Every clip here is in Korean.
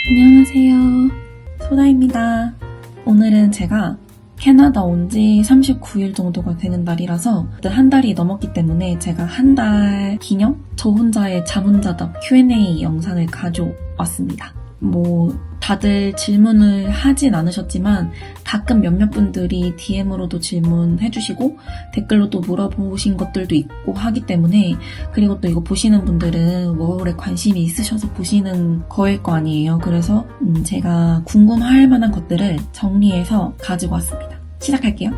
안녕하세요. 소다입니다. 오늘은 제가 캐나다 온 지 39일 정도가 되는 날이라서 한 달이 넘었기 때문에 제가 한 달 기념 저 혼자의 잠혼자답 Q&A 영상을 가져왔습니다. 다들 질문을 하진 않으셨지만 가끔 몇몇 분들이 DM으로도 질문해주시고 댓글로도 물어보신 것들도 있고 하기 때문에, 그리고 또 이거 보시는 분들은 워홀에 관심이 있으셔서 보시는 거일 거 아니에요. 그래서 제가 궁금할 만한 것들을 정리해서 가지고 왔습니다. 시작할게요.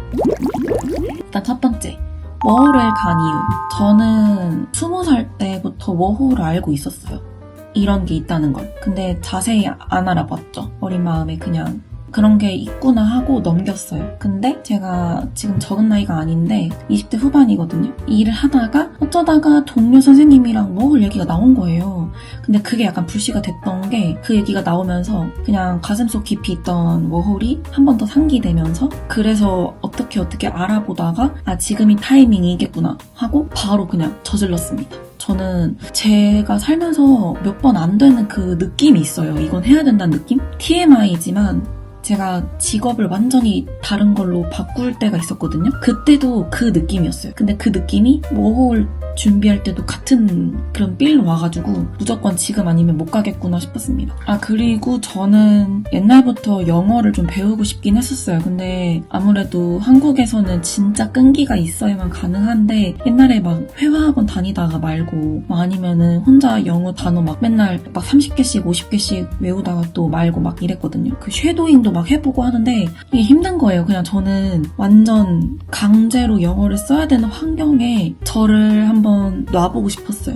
일단 첫 번째, 워홀을 간 이유. 저는 20살 때부터 워홀을 알고 있었어요. 이런 게 있다는 걸. 근데 자세히 안 알아봤죠. 어린 마음에 그냥 그런 게 있구나 하고 넘겼어요. 근데 제가 지금 적은 나이가 아닌데 20대 후반이거든요. 일을 하다가 어쩌다가 동료 선생님이랑 워홀 얘기가 나온 거예요. 근데 그게 약간 불씨가 됐던 게, 그 얘기가 나오면서 그냥 가슴속 깊이 있던 워홀이 한 번 더 상기되면서, 그래서 어떻게 알아보다가 지금이 타이밍이겠구나 하고 바로 그냥 저질렀습니다. 저는 제가 살면서 몇 번 안 되는 그 느낌이 있어요. 이건 해야 된다는 느낌? TMI지만 제가 직업을 완전히 다른 걸로 바꿀 때가 있었거든요. 그때도 그 느낌이었어요. 근데 그 느낌이 워홀 준비할 때도 같은 그런 삘로 와가지고 무조건 지금 아니면 못 가겠구나 싶었습니다. 그리고 저는 옛날부터 영어를 좀 배우고 싶긴 했었어요. 근데 아무래도 한국에서는 진짜 끈기가 있어야만 가능한데, 옛날에 막 회화학원 다니다가 말고, 아니면은 혼자 영어 단어 맨날 30개씩 50개씩 외우다가 또 말고 막 이랬거든요. 그 쉐도잉도 막 해보고 하는데 이게 힘든 거예요. 그냥 저는 완전 강제로 영어를 써야 되는 환경에 저를 한번 놔보고 싶었어요.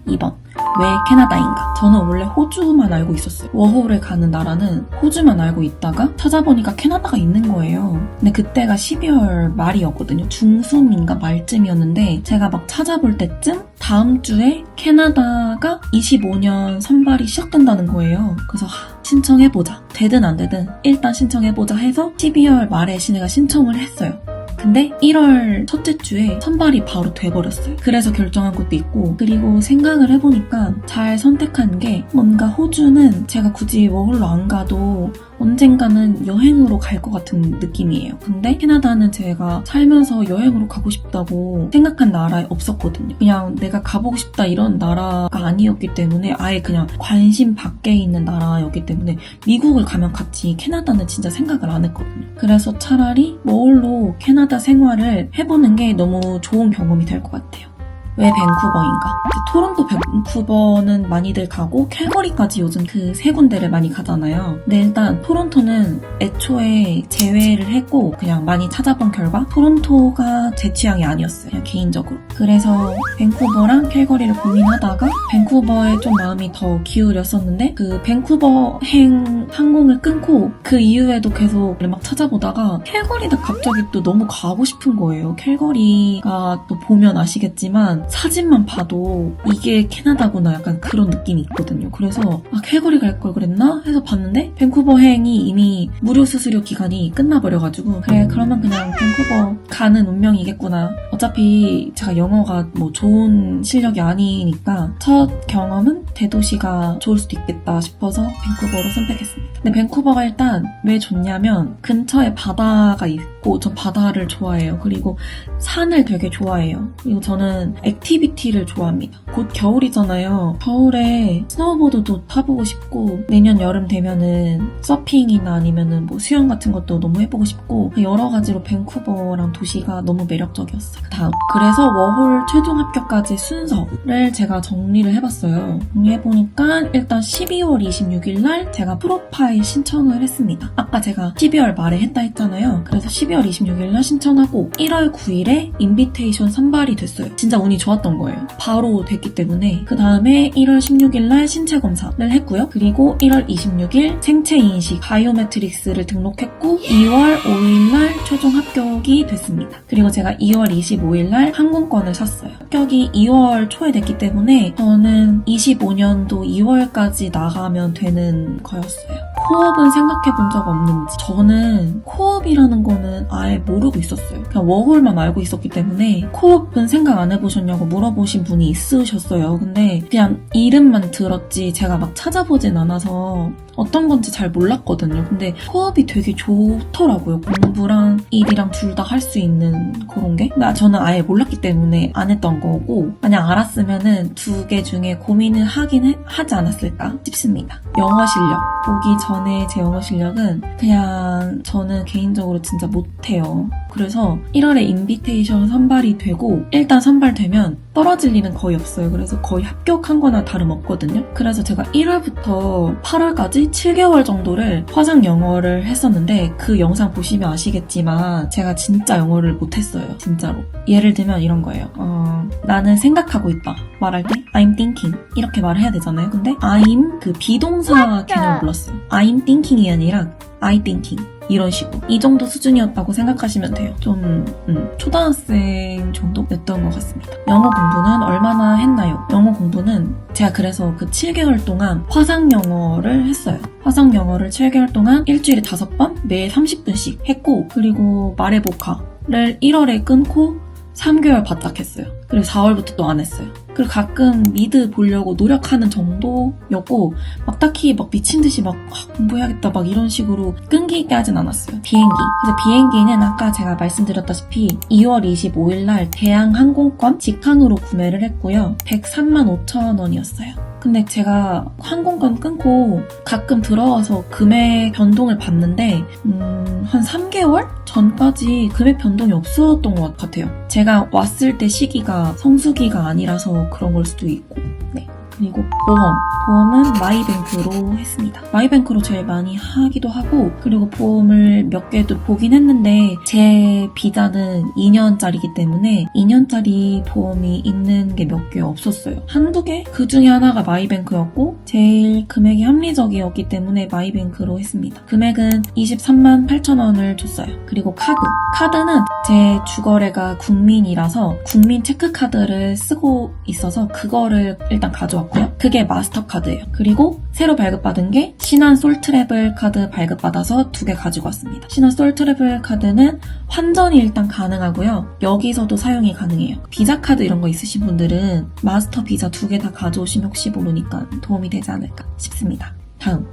2번. 왜 캐나다인가? 저는 원래 호주만 알고 있었어요. 워홀을 가는 나라는 호주만 알고 있다가 찾아보니까 캐나다가 있는 거예요. 근데 그때가 12월 말이었거든요. 중순인가 말쯤이었는데 제가 막 찾아볼 때쯤 다음 주에 캐나다가 25년 선발이 시작된다는 거예요. 그래서 신청해보자. 되든 안 되든 일단 신청해보자 해서 12월 말에 제가 신청을 했어요. 근데 1월 첫째 주에 선발이 바로 돼버렸어요. 그래서 결정한 것도 있고, 그리고 생각을 해보니까 잘 선택한 게, 뭔가 호주는 제가 굳이 워홀로 안 가도 언젠가는 여행으로 갈 것 같은 느낌이에요. 근데 캐나다는 제가 살면서 여행으로 가고 싶다고 생각한 나라에 없었거든요. 그냥 내가 가보고 싶다 이런 나라가 아니었기 때문에, 아예 그냥 관심 밖에 있는 나라였기 때문에 미국을 가면 갔지 캐나다는 진짜 생각을 안 했거든요. 그래서 차라리 워홀로 캐나다 생활을 해보는 게 너무 좋은 경험이 될 것 같아요. 왜 밴쿠버인가? 토론토, 밴쿠버는 많이들 가고 캘거리까지 요즘 그 세 군데를 많이 가잖아요. 근데 일단 토론토는 애초에 제외를 했고 그냥 많이 찾아본 결과 토론토가 제 취향이 아니었어요. 그냥 개인적으로. 그래서 밴쿠버랑 캘거리를 고민하다가 밴쿠버에 좀 마음이 더 기울였었는데, 그 밴쿠버행 항공을 끊고 그 이후에도 계속 막 찾아보다가 캘거리가 갑자기 또 너무 가고 싶은 거예요. 캘거리가 또 보면 아시겠지만 사진만 봐도 이게 캐나다구나 약간 그런 느낌이 있거든요. 그래서 캘거리 갈 걸 그랬나? 해서 봤는데 밴쿠버행이 이미 무료 수수료 기간이 끝나버려가지고, 그래 그러면 그냥 밴쿠버 가는 운명이겠구나. 어차피 제가 영어가 좋은 실력이 아니니까 첫 경험은 대도시가 좋을 수도 있겠다 싶어서 밴쿠버로 선택했습니다. 근데 밴쿠버가 일단 왜 좋냐면 근처에 바다가 있고, 전 바다를 좋아해요. 그리고 산을 되게 좋아해요. 그리고 저는 액티비티를 좋아합니다. 곧 겨울이잖아요. 겨울에 스노우보드도 타보고 싶고, 내년 여름 되면은 서핑이나 아니면은 수영 같은 것도 너무 해보고 싶고, 여러 가지로 밴쿠버랑 도시가 너무 매력적이었어요. 다음. 그래서 워홀 최종 합격까지 순서를 제가 정리를 해봤어요. 정리해보니까 일단 12월 26일 날 제가 프로파일 신청을 했습니다. 아까 제가 12월 말에 했다 했잖아요. 그래서 12월 26일 날 신청하고 1월 9일에 인비테이션 선발이 됐어요. 진짜 운이 좋았던 거예요. 바로 됐기 때문에. 그 다음에 1월 16일 날 신체 검사를 했고요. 그리고 1월 26일 생체 인식 바이오메트릭스를 등록했고 2월 5일 날 최종 합격이 됐습니다. 그리고 제가 2월 25일 날 항공권을 샀어요. 합격이 2월 초에 됐기 때문에 저는 25년도 2월까지 나가면 되는 거였어요. 코업은 생각해 본 적 없는지. 저는 코업이라는 거는 아예 모르고 있었어요. 그냥 워홀만 알고 있었기 때문에 코업은 생각 안 해보셨냐고 물어보신 분이 있으셨어요. 근데 그냥 이름만 들었지 제가 막 찾아보진 않아서 어떤 건지 잘 몰랐거든요. 근데 코업이 되게 좋더라고요. 공부랑 일이랑 둘 다 할 수 있는 그런 게. 저는 아예 몰랐기 때문에 안 했던 거고, 만약 알았으면은 두 개 중에 고민을 하지 않았을까 싶습니다. 영어 실력. 오기 전에 제 영어 실력은 그냥 저는 개인적으로 진짜 못해요. 그래서 1월에 인비테이션 선발이 되고, 일단 선발되면 떨어질 일은 거의 없어요. 그래서 거의 합격한 거나 다름없거든요. 그래서 제가 1월부터 8월까지 7개월 정도를 화상 영어를 했었는데, 그 영상 보시면 아시겠지만 제가 진짜 영어를 못했어요. 진짜로. 예를 들면 이런 거예요. 나는 생각하고 있다. 말할 때 I'm thinking 이렇게 말을 해야 되잖아요. 근데 I'm 그 비동사 개념을 몰랐어요. I'm thinking이 아니라 I thinking 이런 식으로. 이 정도 수준이었다고 생각하시면 돼요. 좀 초등학생 정도였던 것 같습니다. 영어 공부는 얼마나 했나요? 영어 공부는 제가 그래서 그 7개월 동안 화상 영어를 했어요. 화상 영어를 7개월 동안 일주일에 5번 매일 30분씩 했고, 그리고 말해보카를 1월에 끊고 3개월 바짝 했어요. 그리고 4월부터 또 안 했어요. 그리고 가끔 미드 보려고 노력하는 정도였고, 막 딱히 막 미친 듯이 막 공부해야겠다 막 이런 식으로 끈기 있게 하진 않았어요. 비행기. 그래서 비행기는 아까 제가 말씀드렸다시피 2월 25일 날 대한항공권 직항으로 구매를 했고요. 103만 5천 원이었어요. 근데 제가 항공권 끊고 가끔 들어와서 금액 변동을 봤는데 한 3개월 전까지 금액 변동이 없었던 것 같아요. 제가 왔을 때 시기가 성수기가 아니라서 그런 걸 수도 있고. 네. 그리고 보험은 마이뱅크로 했습니다. 마이뱅크로 제일 많이 하기도 하고, 그리고 보험을 몇 개도 보긴 했는데 제 비자는 2년짜리이기 때문에 2년짜리 보험이 있는 게 몇 개 없었어요. 한두 개? 그 중에 하나가 마이뱅크였고 제일 금액이 합리적이었기 때문에 마이뱅크로 했습니다. 금액은 23만 8천 원을 줬어요. 그리고 카드는 제 주거래가 국민이라서 국민 체크카드를 쓰고 있어서 그거를 일단 가져왔고요. 그게 마스터카드예요. 그리고 새로 발급받은 게 신한 솔트래블 카드 발급받아서 2개 가지고 왔습니다. 신한 솔트래블 카드는 환전이 일단 가능하고요. 여기서도 사용이 가능해요. 비자 카드 이런 거 있으신 분들은 마스터 비자 2개 다 가져오시면 혹시 모르니까 도움이 되지 않을까 싶습니다. 다음,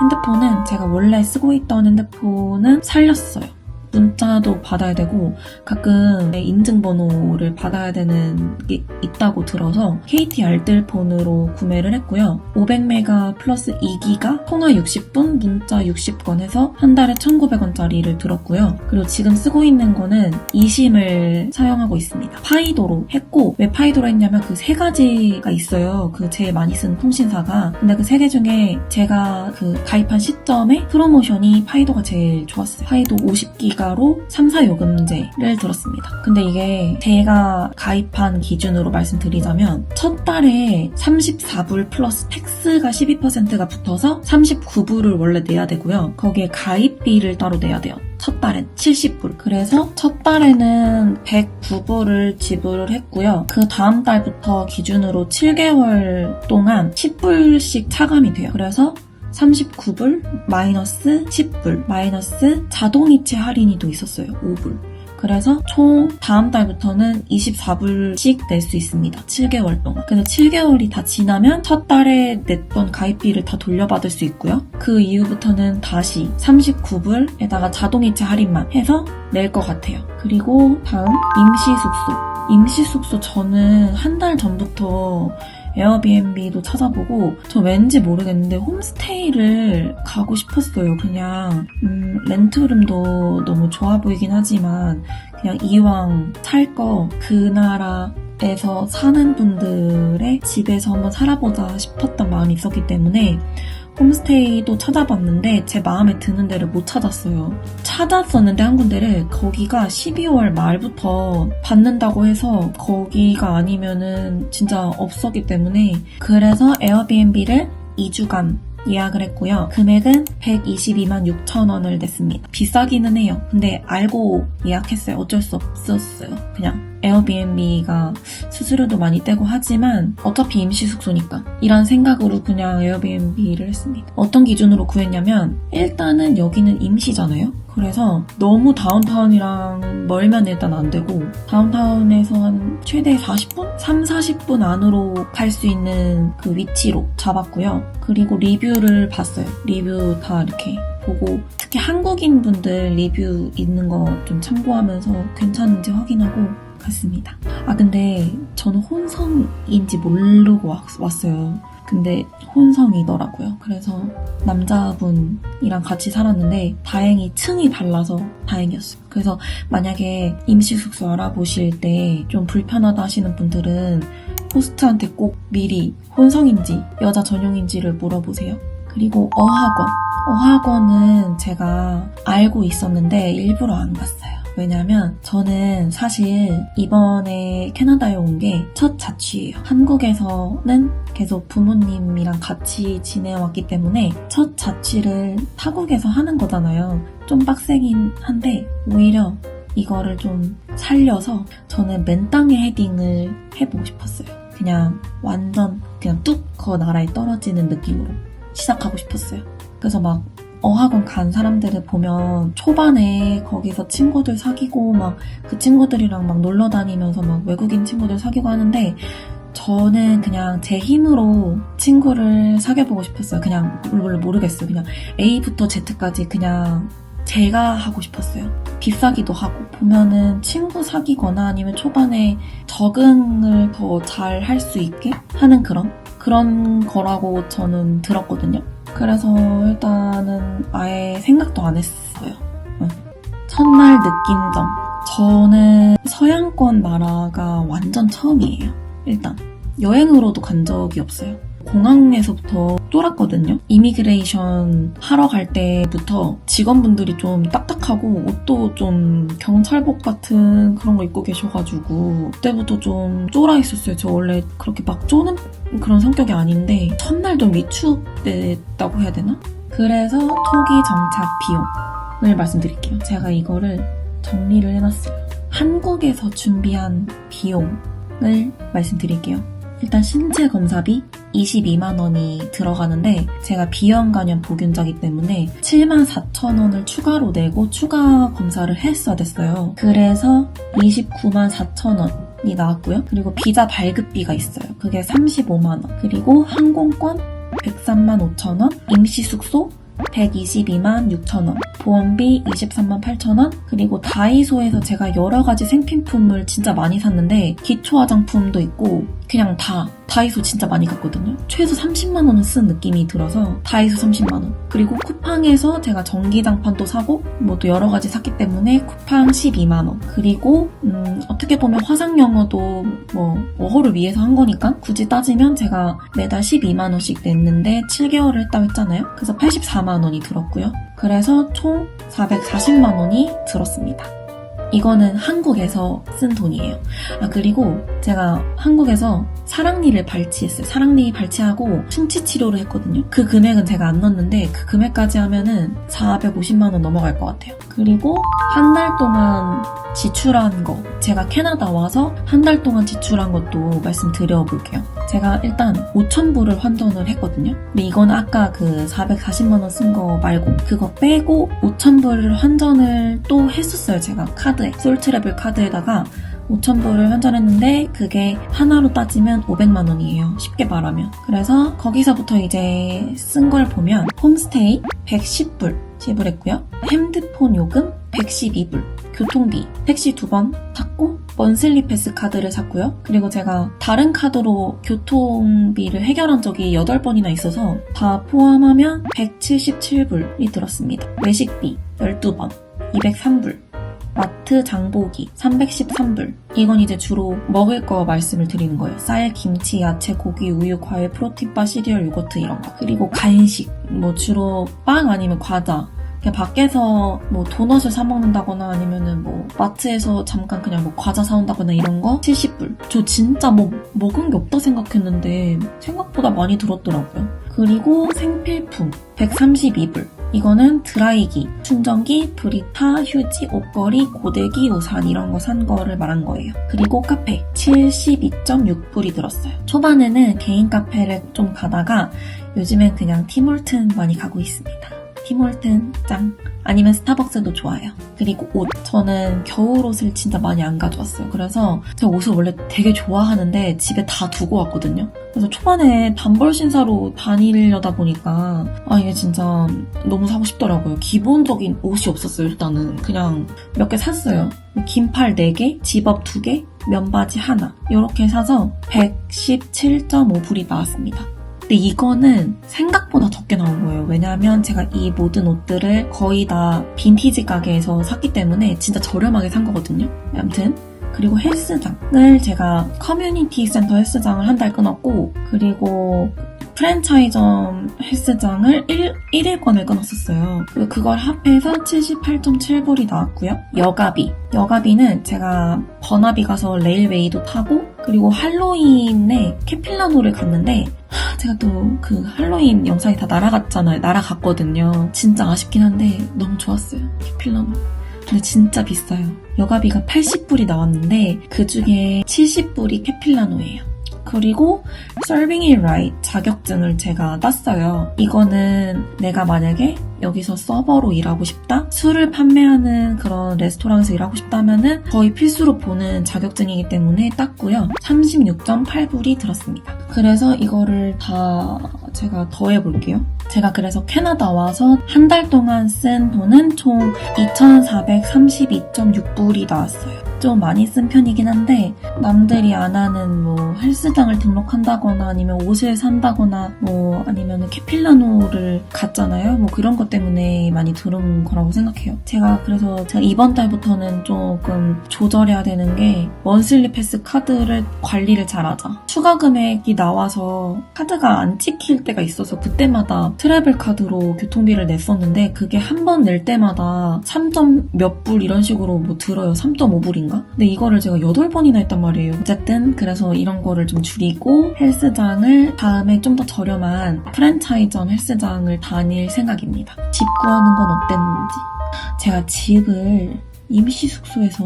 핸드폰은 제가 원래 쓰고 있던 핸드폰은 살렸어요. 문자도 받아야 되고 가끔 인증번호를 받아야 되는 게 있다고 들어서 KT 알뜰폰으로 구매를 했고요. 500메가 플러스 2기가 통화 60분, 문자 60건 해서 한 달에 1,900원짜리를 들었고요. 그리고 지금 쓰고 있는 거는 이심을 사용하고 있습니다. 파이도로 했고, 왜 파이도로 했냐면 그 3가지가 있어요. 그 제일 많이 쓴 통신사가. 근데 그 3개 중에 제가 그 가입한 시점에 프로모션이 파이도가 제일 좋았어요. 파이도 50기가 로 3사 요금제를 들었습니다. 근데 이게 제가 가입한 기준으로 말씀드리자면 첫 달에 34불 플러스 텍스가 12%가 붙어서 39불을 원래 내야 되고요. 거기에 가입비를 따로 내야 돼요. 첫 달엔 70불. 그래서 첫 달에는 109불을 지불을 했고요. 그 다음 달부터 기준으로 7개월 동안 10불씩 차감이 돼요. 그래서 39불, 마이너스 10불, 마이너스 자동이체 할인이 또 있었어요. 5불. 그래서 총 다음 달부터는 24불씩 낼 수 있습니다. 7개월 동안. 그래서 7개월이 다 지나면 첫 달에 냈던 가입비를 다 돌려받을 수 있고요. 그 이후부터는 다시 39불에다가 자동이체 할인만 해서 낼 것 같아요. 그리고 다음, 임시숙소. 임시숙소 저는 한 달 전부터 에어비앤비도 찾아보고 저 왠지 모르겠는데 홈스테이를 가고 싶었어요. 그냥 렌트룸도 너무 좋아 보이긴 하지만 그냥 이왕 살 거 그 나라에서 사는 분들의 집에서 한번 살아보자 싶었던 마음이 있었기 때문에 홈스테이도 찾아봤는데 제 마음에 드는 데를 못 찾았어요. 찾았었는데 한 군데를 거기가 12월 말부터 받는다고 해서 거기가 아니면은 진짜 없었기 때문에 그래서 에어비앤비를 2주간 예약을 했고요. 금액은 122만 6천 원을 냈습니다. 비싸기는 해요. 근데 알고 예약했어요. 어쩔 수 없었어요. 그냥 에어비앤비가 수수료도 많이 떼고 하지만 어차피 임시 숙소니까 이런 생각으로 그냥 에어비앤비를 했습니다. 어떤 기준으로 구했냐면 일단은 여기는 임시잖아요. 그래서 너무 다운타운이랑 멀면 일단 안 되고 다운타운에서 한 최대 40분? 3, 40분 안으로 갈 수 있는 그 위치로 잡았고요. 그리고 리뷰를 봤어요. 리뷰 다 이렇게 보고 특히 한국인 분들 리뷰 있는 거 좀 참고하면서 괜찮은지 확인하고 갔습니다. 근데 저는 혼성인지 모르고 왔어요. 근데 혼성이더라고요. 그래서 남자분이랑 같이 살았는데 다행히 층이 달라서 다행이었어요. 그래서 만약에 임시숙소 알아보실 때 좀 불편하다 하시는 분들은 호스트한테 꼭 미리 혼성인지 여자 전용인지를 물어보세요. 그리고 어학원은 제가 알고 있었는데 일부러 안 갔어요. 왜냐면 저는 사실 이번에 캐나다에 온 게 첫 자취예요. 한국에서는 계속 부모님이랑 같이 지내왔기 때문에 첫 자취를 타국에서 하는 거잖아요. 좀 빡세긴 한데 오히려 이거를 좀 살려서 저는 맨 땅에 헤딩을 해보고 싶었어요. 그냥 완전 그냥 뚝 그 나라에 떨어지는 느낌으로 시작하고 싶었어요. 그래서 막 어학원 간 사람들을 보면 초반에 거기서 친구들 사귀고 막 그 친구들이랑 막 놀러 다니면서 막 외국인 친구들 사귀고 하는데 저는 그냥 제 힘으로 친구를 사귀어보고 싶었어요. 그냥 모르겠어요. 그냥 A부터 Z까지 그냥 제가 하고 싶었어요. 비싸기도 하고 보면은 친구 사귀거나 아니면 초반에 적응을 더 잘 할 수 있게 하는 그런 거라고 저는 들었거든요. 그래서 일단은 아예 생각도 안 했어요. 첫날 느낀 점. 저는 서양권 나라가 완전 처음이에요. 일단 여행으로도 간 적이 없어요. 공항에서부터 쫄았거든요. 이미그레이션 하러 갈 때부터 직원분들이 좀 딱딱하고 옷도 좀 경찰복 같은 그런 거 입고 계셔가지고 그때부터 좀 쫄아 있었어요. 저 원래 그렇게 막 쪼는 그런 성격이 아닌데 첫날 좀 위축됐다고 해야 되나? 그래서 토기 정착 비용을 말씀드릴게요. 제가 이거를 정리를 해놨어요. 한국에서 준비한 비용을 말씀드릴게요. 일단 신체 검사비 22만 원이 들어가는데 제가 비형 간염 보균자이기 때문에 74,000원을 추가로 내고 추가 검사를 했어야 됐어요. 그래서 29만 4,000원이 나왔고요. 그리고 비자 발급비가 있어요. 그게 35만 원. 그리고 항공권 103만 5천원, 임시숙소 122만 6천원, 보험비 23만 8천원, 그리고 다이소에서 제가 여러가지 생필품을 진짜 많이 샀는데 기초 화장품도 있고 그냥 다이소 진짜 많이 갔거든요. 최소 30만 원은 쓴 느낌이 들어서 다이소 30만 원. 그리고 쿠팡에서 제가 전기장판도 사고 뭐 또 여러 가지 샀기 때문에 쿠팡 12만 원. 그리고 어떻게 보면 화상 영어도 뭐 워홀을 위해서 한 거니까 굳이 따지면 제가 매달 12만 원씩 냈는데 7개월을 했다고 했잖아요. 그래서 84만 원이 들었고요. 그래서 총 440만 원이 들었습니다. 이거는 한국에서 쓴 돈이에요. 그리고 제가 한국에서 사랑니를 발치했어요. 사랑니 발치하고 충치 치료를 했거든요. 그 금액은 제가 안 넣었는데 그 금액까지 하면은 450만 원 넘어갈 것 같아요. 그리고 한 달 동안 지출한 거, 제가 캐나다 와서 한 달 동안 지출한 것도 말씀드려볼게요. 제가 일단 5,000불을 환전을 했거든요. 근데 이건 아까 그 440만 원 쓴 거 말고 그거 빼고 5,000불을 환전을 또 했었어요. 제가 카드에, 솔트레블 카드에다가 5,000불을 환전했는데 그게 하나로 따지면 500만 원이에요. 쉽게 말하면. 그래서 거기서부터 이제 쓴 걸 보면 홈스테이 110불 지불했고요. 핸드폰 요금 112불, 교통비 택시 2번 탔고 먼슬리 패스 카드를 샀고요. 그리고 제가 다른 카드로 교통비를 해결한 적이 8번이나 있어서 다 포함하면 177불이 들었습니다. 외식비 12번 203불, 마트 장보기 313불. 이건 이제 주로 먹을 거 말씀을 드리는 거예요. 쌀, 김치, 야채, 고기, 우유, 과일, 프로틴바, 시리얼, 요거트 이런 거. 그리고 간식, 뭐 주로 빵 아니면 과자 그냥 밖에서 뭐 도넛을 사 먹는다거나 아니면은 뭐 마트에서 잠깐 그냥 뭐 과자 사온다거나 이런 거 70불. 저 진짜 뭐 먹은 게 없다 생각했는데 생각보다 많이 들었더라고요. 그리고 생필품 132불. 이거는 드라이기, 충전기, 브리타, 휴지, 옷걸이, 고데기, 우산 이런 거 산 거를 말한 거예요. 그리고 카페 72.6불이 들었어요. 초반에는 개인 카페를 좀 가다가 요즘엔 그냥 티몰튼 많이 가고 있습니다. 티몰튼 짱. 아니면 스타벅스도 좋아요. 그리고 옷. 저는 겨울옷을 진짜 많이 안 가져왔어요. 그래서 제가 옷을 원래 되게 좋아하는데 집에 다 두고 왔거든요. 그래서 초반에 단벌 신사로 다니려다 보니까 이게 진짜 너무 사고 싶더라고요. 기본적인 옷이 없었어요. 일단은 그냥 몇 개 샀어요. 긴팔 4개, 집업 2개, 면바지 하나 이렇게 사서 117.5불이 나왔습니다. 근데 이거는 생각보다 적게 나온 거예요. 왜냐하면 제가 이 모든 옷들을 거의 다 빈티지 가게에서 샀기 때문에 진짜 저렴하게 산 거거든요. 아무튼 그리고 헬스장을 제가 커뮤니티 센터 헬스장을 한 달 끊었고 그리고 프랜차이점 헬스장을 1일권을 끊었었어요. 그걸 합해서 78.7불이 나왔고요. 여가비는 제가 버나비 가서 레일웨이도 타고 그리고 할로윈에 캐필라노를 갔는데 제가 또 그 할로윈 영상이 다 날아갔거든요. 진짜 아쉽긴 한데 너무 좋았어요. 캐필라노. 근데 진짜 비싸요. 여가비가 80불이 나왔는데 그중에 70불이 캐필라노예요. 그리고 Serving It Right 자격증을 제가 땄어요. 이거는 내가 만약에 여기서 서버로 일하고 싶다? 술을 판매하는 그런 레스토랑에서 일하고 싶다면은 거의 필수로 보는 자격증이기 때문에 땄고요. 36.8불이 들었습니다. 그래서 이거를 다 제가 더해볼게요. 제가 그래서 캐나다 와서 한 달 동안 쓴 돈은 총 2,432.6불이 나왔어요. 좀 많이 쓴 편이긴 한데 남들이 안 하는 뭐 헬스장을 등록한다거나 아니면 옷을 산다거나 뭐 아니면 캐필라노를 갔잖아요. 뭐 그런 것 때문에 많이 들은 거라고 생각해요. 그래서 제가 이번 달부터는 조금 조절해야 되는 게 먼슬리 패스 카드를 관리를 잘하자. 추가 금액이 나와서 카드가 안 찍힐 때가 있어서 그때마다 트래블 카드로 교통비를 냈었는데 그게 한 번 낼 때마다 3점 몇 불 이런 식으로 뭐 들어요. 3.5불인가? 근데 이거를 제가 8번이나 했단 말이에요. 어쨌든 그래서 이런 거를 좀 줄이고 헬스장을 다음에 좀 더 저렴한 프랜차이점 헬스장을 다닐 생각입니다. 집 구하는 건 어땠는지. 제가 집을 임시 숙소에서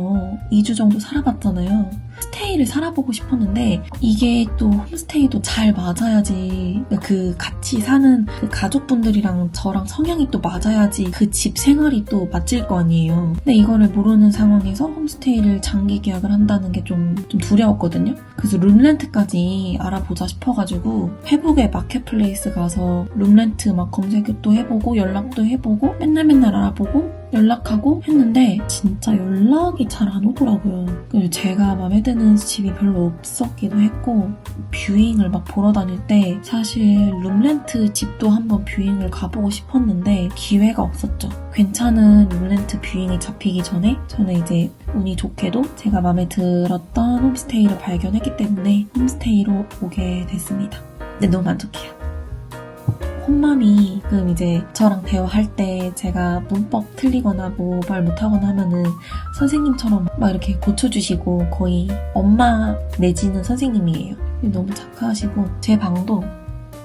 2주 정도 살아봤잖아요. 스테이를 살아보고 싶었는데 이게 또 홈스테이도 잘 맞아야지 그 같이 사는 그 가족분들이랑 저랑 성향이 또 맞아야지 그 집 생활이 또 맞을 거 아니에요. 근데 이거를 모르는 상황에서 홈스테이를 장기 계약을 한다는 게 좀 두려웠거든요. 그래서 룸렌트까지 알아보자 싶어가지고 페북에 마켓플레이스 가서 룸렌트 막 검색도 해보고 연락도 해보고 맨날 알아보고 연락하고 했는데 진짜 연락이 잘 안 오더라고요. 그리고 제가 마음에 드는 집이 별로 없었기도 했고 뷰잉을 막 보러 다닐 때 사실 룸렌트 집도 한번 뷰잉을 가보고 싶었는데 기회가 없었죠. 괜찮은 룸렌트 뷰잉이 잡히기 전에 저는 이제 운이 좋게도 제가 마음에 들었던 홈스테이를 발견했기 때문에 홈스테이로 오게 됐습니다. 근데 너무 만족해요. 홈맘이 그럼 이제 저랑 대화할 때 제가 문법 틀리거나 뭐 말 못하거나 하면은 선생님처럼 막 이렇게 고쳐주시고 거의 엄마 내지는 선생님이에요. 너무 착하시고 제 방도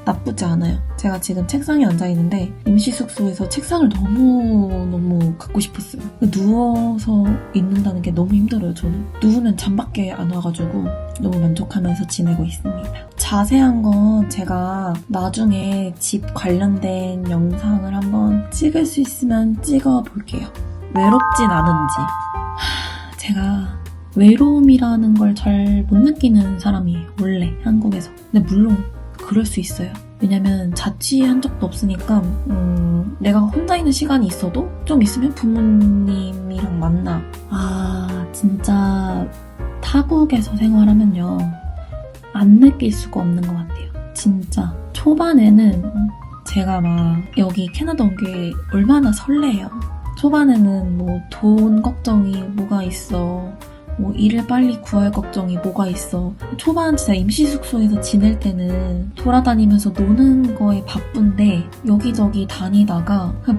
나쁘지 않아요. 제가 지금 책상에 앉아있는데 임시숙소에서 책상을 너무 갖고 싶었어요. 누워서 있는다는 게 너무 힘들어요. 저는 누우면 잠밖에 안 와가지고 너무 만족하면서 지내고 있습니다. 자세한 건 제가 나중에 집 관련된 영상을 한번 찍을 수 있으면 찍어볼게요. 외롭진 않은지. 제가 외로움이라는 걸 잘 못 느끼는 사람이에요. 원래 한국에서. 근데 물론 그럴 수 있어요. 왜냐면 자취한 적도 없으니까 내가 혼자 있는 시간이 있어도 좀 있으면 부모님이랑 만나. 진짜 타국에서 생활하면요 안 느낄 수가 없는 것 같아요. 진짜 초반에는 제가 막 여기 캐나다 온 게 얼마나 설레요. 초반에는 뭐 돈 걱정이 뭐가 있어. 뭐 일을 빨리 구할 걱정이 뭐가 있어. 초반 진짜 임시숙소에서 지낼 때는 돌아다니면서 노는 거에 바쁜데 여기저기 다니다가 그냥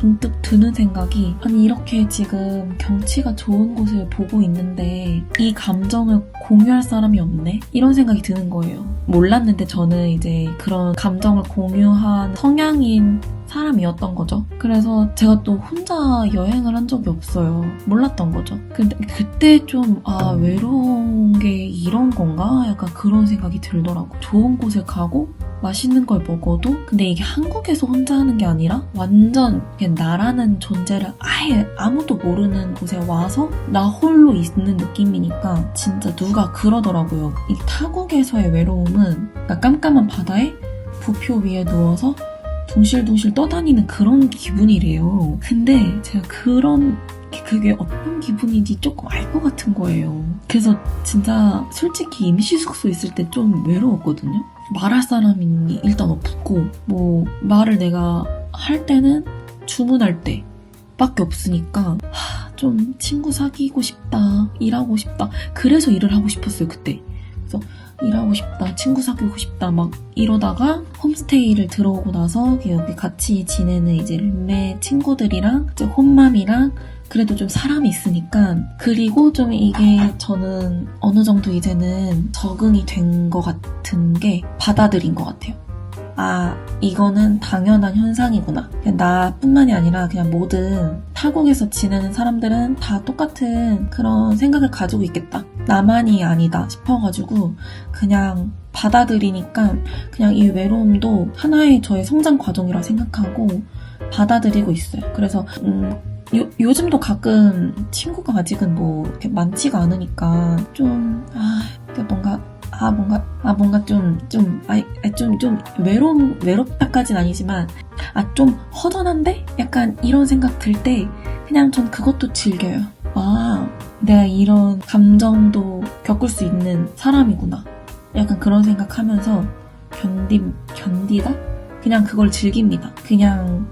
문득 드는 생각이, 아니 이렇게 지금 경치가 좋은 곳을 보고 있는데 이 감정을 공유할 사람이 없네? 이런 생각이 드는 거예요. 몰랐는데 저는 이제 그런 감정을 공유한 성향인 사람이었던 거죠. 그래서 제가 또 혼자 여행을 한 적이 없어요. 몰랐던 거죠. 근데 그때 좀 외로운 게 이런 건가? 약간 그런 생각이 들더라고. 좋은 곳에 가고 맛있는 걸 먹어도, 근데 이게 한국에서 혼자 하는 게 아니라 완전 그냥 나라는 존재를 아예 아무도 모르는 곳에 와서 나 홀로 있는 느낌이니까 진짜 누가 그러더라고요. 이 타국에서의 외로움은 그러니까 깜깜한 바다에 부표 위에 누워서 둥실둥실 떠다니는 그런 기분이래요. 근데 제가 그게 어떤 기분인지 조금 알 것 같은 거예요. 그래서 진짜 솔직히 임시숙소 있을 때 좀 외로웠거든요. 말할 사람이 일단 없고, 뭐 말을 내가 할 때는 주문할 때 밖에 없으니까 좀 친구 사귀고 싶다, 일하고 싶다. 그래서 일을 하고 싶었어요, 그때. 그래서 일하고 싶다, 친구 사귀고 싶다 막 이러다가 홈스테이를 들어오고 나서 여기 같이 지내는 이제 룸메 친구들이랑 이제 홈맘이랑 그래도 좀 사람이 있으니까, 그리고 좀 이게 저는 어느 정도 이제는 적응이 된 것 같은 게 받아들인 것 같아요. 이거는 당연한 현상이구나. 그냥 나뿐만이 아니라 그냥 모든 타국에서 지내는 사람들은 다 똑같은 그런 생각을 가지고 있겠다. 나만이 아니다 싶어가지고 그냥 받아들이니까 그냥 이 외로움도 하나의 저의 성장 과정이라 생각하고 받아들이고 있어요. 그래서 요즘도 가끔 친구가 아직은 뭐 이렇게 많지가 않으니까 좀 뭔가 좀 외롭다까진 아니지만 좀 허전한데? 약간 이런 생각 들 때 그냥 전 그것도 즐겨요. 내가 이런 감정도 겪을 수 있는 사람이구나. 약간 그런 생각하면서 견디다? 그냥 그걸 즐깁니다. 그냥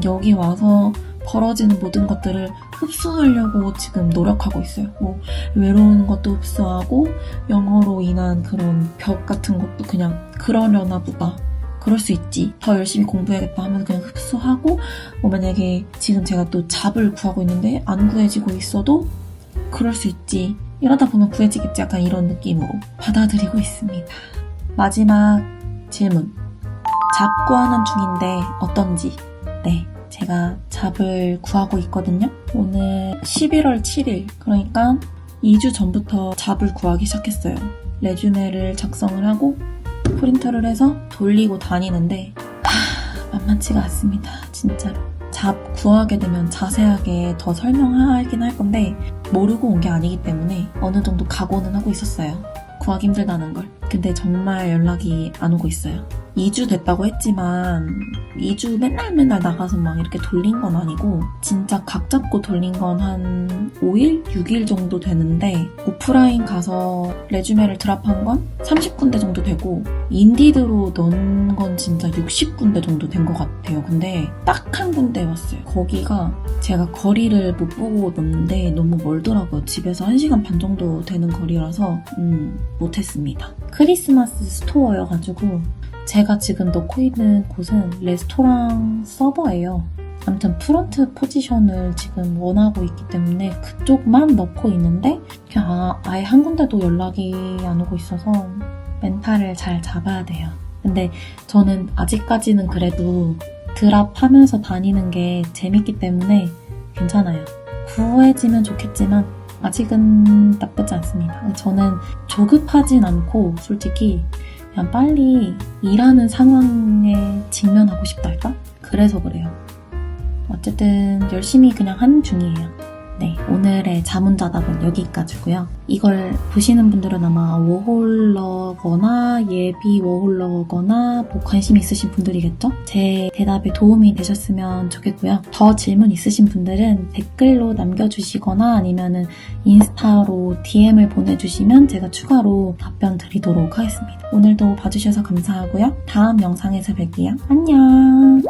여기 와서 벌어지는 모든 것들을 흡수하려고 지금 노력하고 있어요. 뭐 외로운 것도 흡수하고 영어로 인한 그런 벽 같은 것도 그냥 그러려나 보다. 그럴 수 있지. 더 열심히 공부해야겠다 하면서 그냥 흡수하고, 뭐 만약에 지금 제가 또 잡을 구하고 있는데 안 구해지고 있어도 그럴 수 있지. 이러다 보면 구해지겠지. 약간 이런 느낌으로 받아들이고 있습니다. 마지막 질문. 잡 구하는 중인데 어떤지. 네. 제가 잡을 구하고 있거든요. 오늘 11월 7일, 그러니까 2주 전부터 잡을 구하기 시작했어요. 레주메를 작성을 하고 프린터를 해서 돌리고 다니는데 만만치가 않습니다. 진짜로. 잡 구하게 되면 자세하게 더 설명하긴 할 건데 모르고 온 게 아니기 때문에 어느 정도 각오는 하고 있었어요. 구하기 힘들다는 걸. 근데 정말 연락이 안 오고 있어요. 2주 됐다고 했지만 2주 맨날 나가서 막 이렇게 돌린 건 아니고 진짜 각 잡고 돌린 건 한 5일? 6일 정도 되는데 오프라인 가서 레주메를 드랍한 건 30군데 정도 되고 인디드로 넣은 건 진짜 60군데 정도 된 것 같아요. 근데 딱 한 군데 왔어요. 거기가 제가 거리를 못 보고 넣는데 너무 멀더라고요. 집에서 1시간 반 정도 되는 거리라서 못했습니다. 크리스마스 스토어여가지고 제가 지금 넣고 있는 곳은 레스토랑 서버예요. 아무튼 프론트 포지션을 지금 원하고 있기 때문에 그쪽만 넣고 있는데 그냥 아예 한 군데도 연락이 안 오고 있어서 멘탈을 잘 잡아야 돼요. 근데 저는 아직까지는 그래도 드랍하면서 다니는 게 재밌기 때문에 괜찮아요. 구해지면 좋겠지만 아직은 나쁘지 않습니다. 저는 조급하진 않고 솔직히 그냥 빨리 일하는 상황에 직면하고 싶다 할까? 그래서 그래요. 어쨌든 열심히 그냥 하는 중이에요. 네, 오늘의 자문자답은 여기까지고요. 이걸 보시는 분들은 아마 워홀러거나 예비 워홀러거나 뭐 관심 있으신 분들이겠죠? 제 대답에 도움이 되셨으면 좋겠고요. 더 질문 있으신 분들은 댓글로 남겨주시거나 아니면은 인스타로 DM을 보내주시면 제가 추가로 답변 드리도록 하겠습니다. 오늘도 봐주셔서 감사하고요. 다음 영상에서 뵐게요. 안녕!